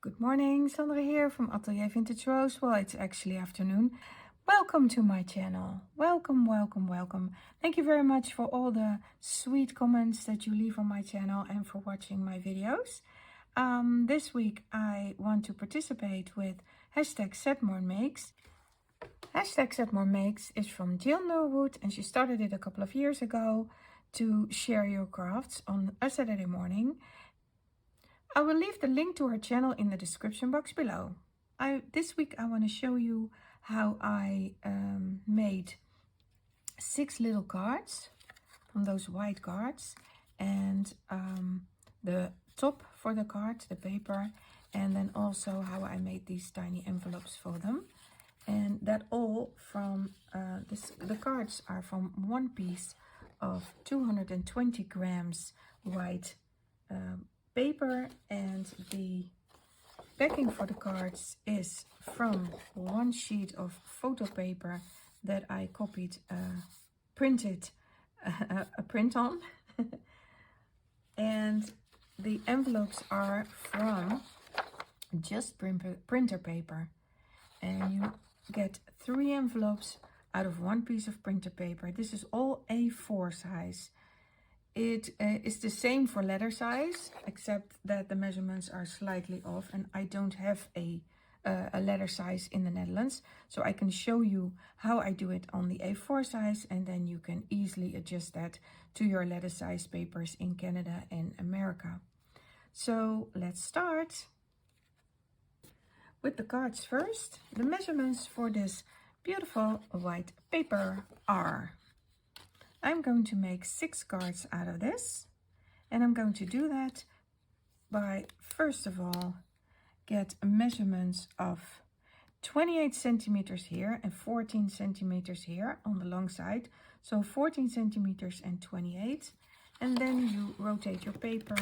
Good morning, Sandra here from AtelierVintageRose. Well, it's actually afternoon. Welcome to my channel. Welcome. Thank you very much for all the sweet comments that you leave on my channel and for watching my videos. This week I want to participate with #SetMoreMakes. #SetMoreMakes is from Jill Norwood, and she started it a couple of years ago to share your crafts on a Saturday morning. I will leave the link to her channel in the description box below. This week I want to show you how I made 6 little cards from those white cards, and the top for the cards, the paper, and then also how I made these tiny envelopes for them. And that all from the cards are from one piece of 220 grams white paper, and the backing for the cards is from one sheet of photo paper that I copied, printed a print on. And the envelopes are from just printer paper, and you get 3 envelopes out of one piece of printer paper. This is all A4 size. It is the same for letter size, except that the measurements are slightly off, and I don't have a letter size in the Netherlands, so I can show you how I do it on the A4 size, and then you can easily adjust that to your letter size papers in Canada and America. So let's start with the cards first. The measurements for this beautiful white paper are: I'm going to make 6 cards out of this, and I'm going to do that by, first of all, get measurements of 28 centimeters here and 14 centimeters here on the long side. So 14 centimeters and 28. And then you rotate your paper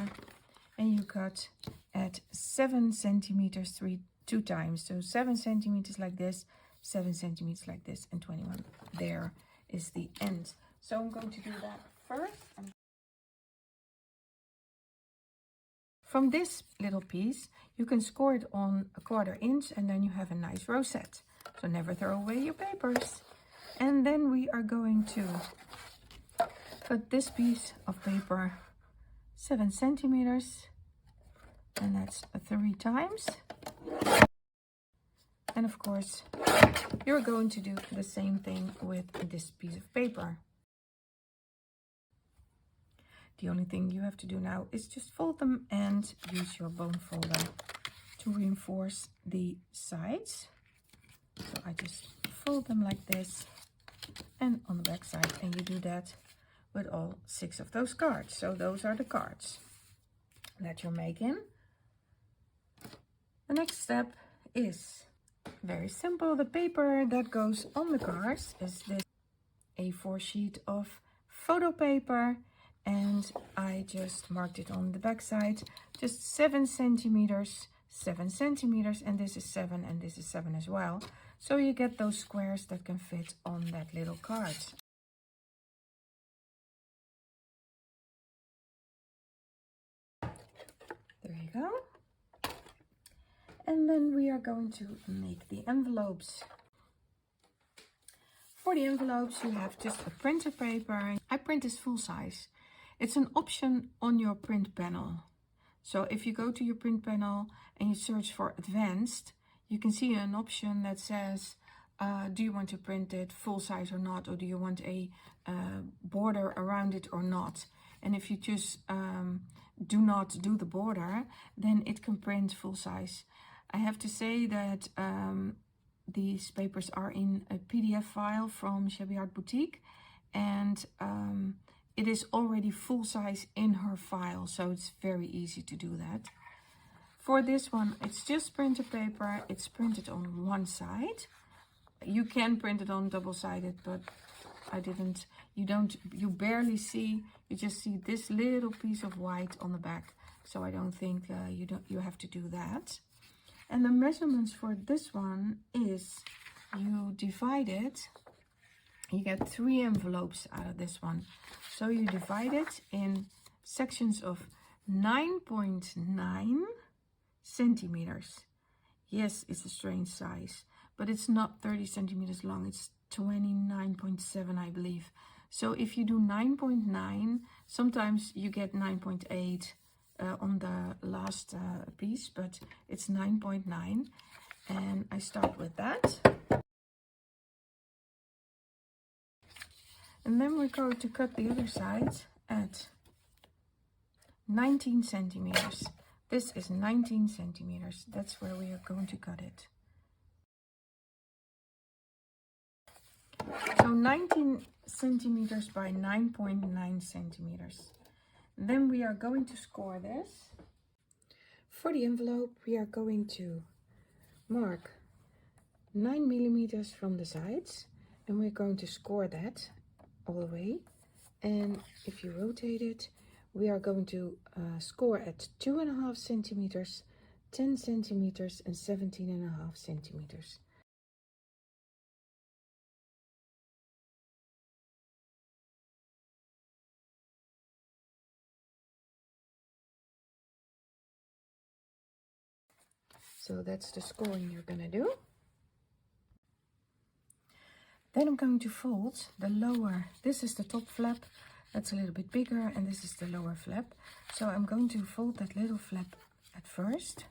and you cut at 7 centimeters two times. So 7 centimeters like this, 7 centimeters like this, and 21. There is the end. So I'm going to do that first. From this little piece, you can score it on 1/4 inch, and then you have a nice rosette. So never throw away your papers. And then we are going to cut this piece of paper 7 centimeters, and that's 3 times. And of course, you're going to do the same thing with this piece of paper. The only thing you have to do now is just fold them and use your bone folder to reinforce the sides. So I just fold them like this and on the back side, and you do that with all 6 of those cards. So those are the cards that you're making. The next step is very simple. The paper that goes on the cards is this A4 sheet of photo paper, and I just marked it on the back side, just 7 centimeters, 7 centimeters, and this is 7 and this is 7 as well. So you get those squares that can fit on that little card. There you go. And then we are going to make the envelopes. For the envelopes, you have just a printer paper. I print this full size. It's an option on your print panel. So if you go to your print panel and you search for advanced, you can see an option that says, do you want to print it full size or not? Or do you want a border around it or not? And if you just do not do the border, then it can print full size. I have to say that these papers are in a PDF file from Shabby Art Boutique, and it is already full size in her file, so it's very easy to do that. For this one, it's just printer paper. It's printed on one side. You can print it on double-sided, but I didn't. You barely see. You just see this little piece of white on the back. So I don't think you have to do that. And the measurements for this one is you divide it. You get 3 envelopes out of this one. So you divide it in sections of 9.9 centimeters. Yes, it's a strange size, but it's not 30 centimeters long. It's 29.7, I believe. So if you do 9.9, sometimes you get 9.8 on the last piece, but it's 9.9. And I start with that. And then we're going to cut the other side at 19 centimeters. This is 19 centimeters. That's where we are going to cut it. So 19 centimeters by 9.9 centimeters. Then we are going to score this. For the envelope, we are going to mark 9 millimeters from the sides, and we're going to score that all the way. And if you rotate it, we are going to score at 2.5 centimeters, 10 centimeters, and 17.5 centimeters. So that's the scoring you're gonna do. Then I'm going to fold the lower. This is the top flap. That's a little bit bigger, and this is the lower flap. So I'm going to fold that little flap at first.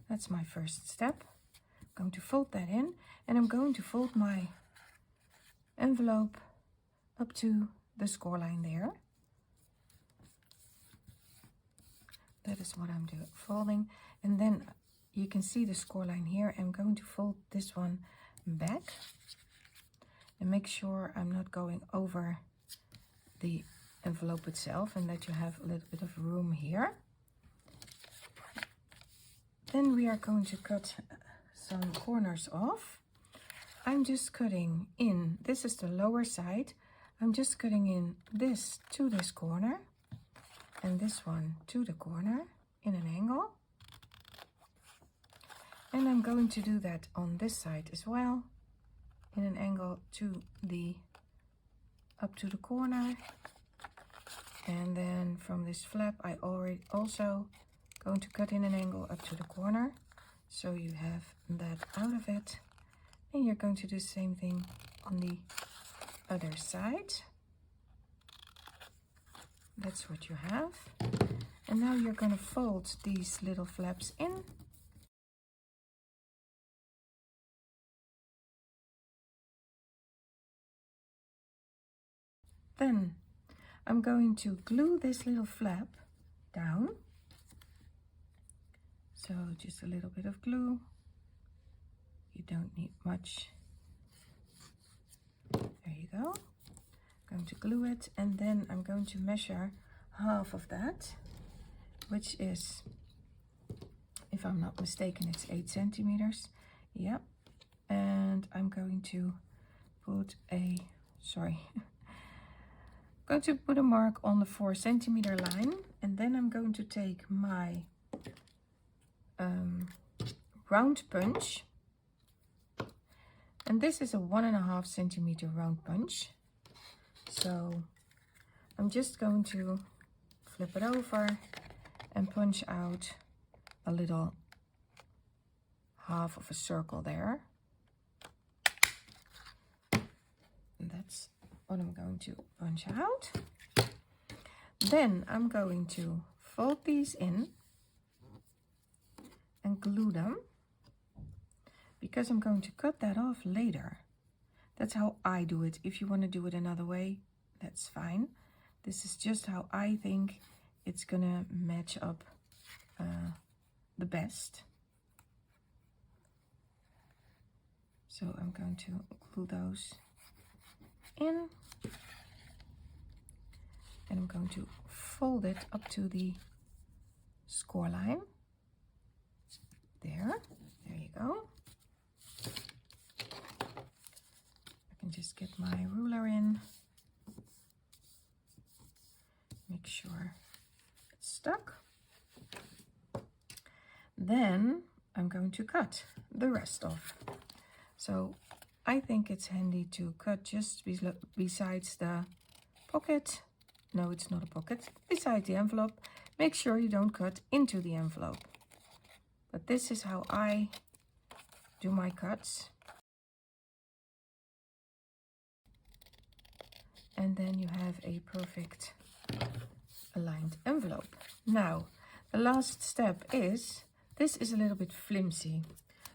That's my first step. I'm going to fold that in, and I'm going to fold my envelope up to the score line there. That is what I'm doing, folding. And then you can see the score line here. I'm going to fold this one back and make sure I'm not going over the envelope itself, and that you have a little bit of room here. Then we are going to cut some corners off. I'm just cutting in, this is the lower side, I'm just cutting in this to this corner and this one to the corner in an angle. And I'm going to do that on this side as well, in an angle to the up to the corner. And then from this flap I already also going to cut in an angle up to the corner, so you have that out of it. And you're going to do the same thing on the other side. That's what you have. And now you're going to fold these little flaps in. Then I'm going to glue this little flap down. So just a little bit of glue. You don't need much. There you go. I'm going to glue it, and then I'm going to measure half of that, which is, if I'm not mistaken, it's 8 centimeters. Yep. And I'm going to put a, going to put a mark on the 4 centimeter line, and then I'm going to take my round punch, and this is a 1.5 centimeter round punch. So I'm just going to flip it over and punch out a little half of a circle there. And that's what I'm going to punch out. Then I'm going to fold these in and glue them, because I'm going to cut that off later. That's how I do it. If you want to do it another way, that's fine. This is just how I think it's gonna match up the best. So I'm going to glue those in, and I'm going to fold it up to the score line. There you go. I can just get my ruler in, make sure it's stuck. Then I'm going to cut the rest off. So I think it's handy to cut just besides the pocket. No, it's not a pocket. Beside the envelope. Make sure you don't cut into the envelope. but this is how I do my cuts. And then you have a perfect aligned envelope. Now, the last step is, this is a little bit flimsy.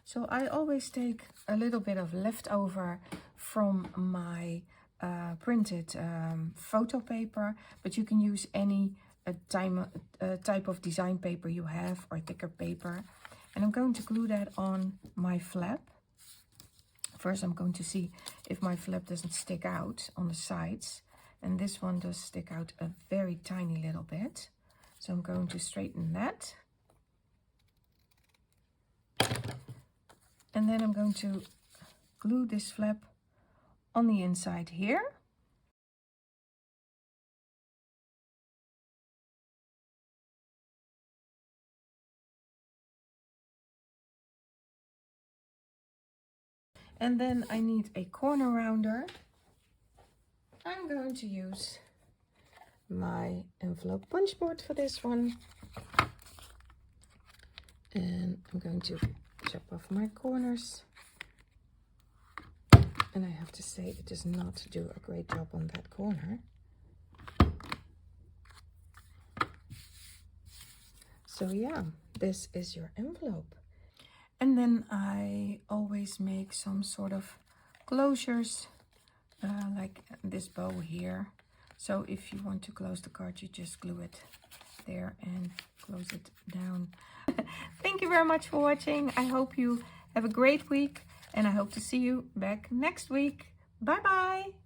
So I always take a little bit of leftover from my printed photo paper, but you can use any type of design paper you have, or thicker paper. And I'm going to glue that on my flap. First, I'm going to see if my flap doesn't stick out on the sides. And this one does stick out a very tiny little bit. So I'm going to straighten that. And then I'm going to glue this flap on the inside here. And then I need a corner rounder. I'm going to use my envelope punch board for this one. And I'm going to chop off my corners. And I have to say, it does not do a great job on that corner. So yeah, this is your envelope. And then I always make some sort of closures, like this bow here. So if you want to close the card, you just glue it there and close it down. Thank you very much for watching. I hope you have a great week, and I hope to see you back next week. Bye bye.